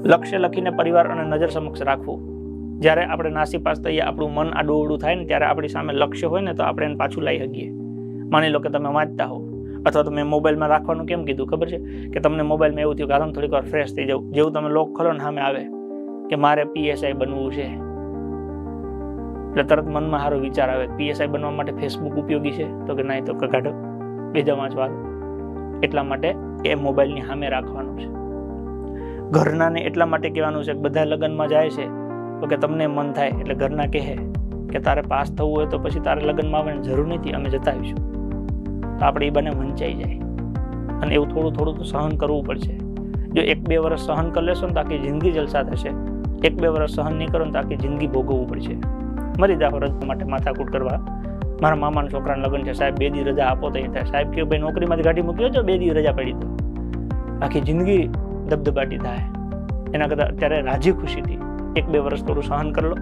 લક્ષ્ય લખીને પરિવાર અને નજર સમક્ષ રાખવું. જ્યારે આપણે નાસીપાસ થઈએ, આપણું મન આડું થાય ને ત્યારે આપણી સામે લક્ષ્ય હોય ને તો આપણે એને પાછું લાવી શકીએ. માની લો કે તમે વાંચતા હો, અથવા તો મેં મોબાઈલમાં રાખવાનું કેમ કીધું ખબર છે કે તમને મોબાઈલમાં એવું થયું કે હાલો થોડીક વાર ફ્રેશ થઈ જાવ, જેવું તમે લોક ખોલો ને સામે આવે કે મારે PSI બનવું છે, એટલે તરત મનમાં સારો વિચાર આવે, PSI બનવા માટે ફેસબુક ઉપયોગી છે? તો કે નહીં, તો કાઢો બીજા વાંચવા. એટલા માટે એ મોબાઈલની સામે રાખવાનું છે. ઘરનાને એટલા માટે કહેવાનું છે કે બધા લગ્નમાં જાય છે તો કે તમને મન થાય એટલે ઘરના કહે કે તારે પાસ થવું હોય તો પછી તારે લગ્નમાં આવવાની જરૂર નથી, અમે જતા આવીશું. તો આપણે એ બંને વંચાઈ જાય. અને એવું થોડું થોડું તો સહન કરવું પડશે. જો 1-2 વર્ષ સહન કરી લેશો ને તો આખી જિંદગી જલસા થશે. 1-2 વર્ષ સહન નહીં કરો ને તો આખી જિંદગી ભોગવવું પડશે. મરી જાઓ રજા માટે માથાકૂટ કરવા. મારા મામાના છોકરાના લગ્ન છે, સાહેબ 2 દી રજા આપો તો થાય. સાહેબ કે ભાઈ નોકરીમાંથી ગાડી મૂક્યો છો, 2 દી રજા પડી તો આખી જિંદગી દબદબાટી થાય. એના કરતાં અત્યારે રાજી ખુશીથી 1-2 વર્ષ થોડું સહન કરી લો,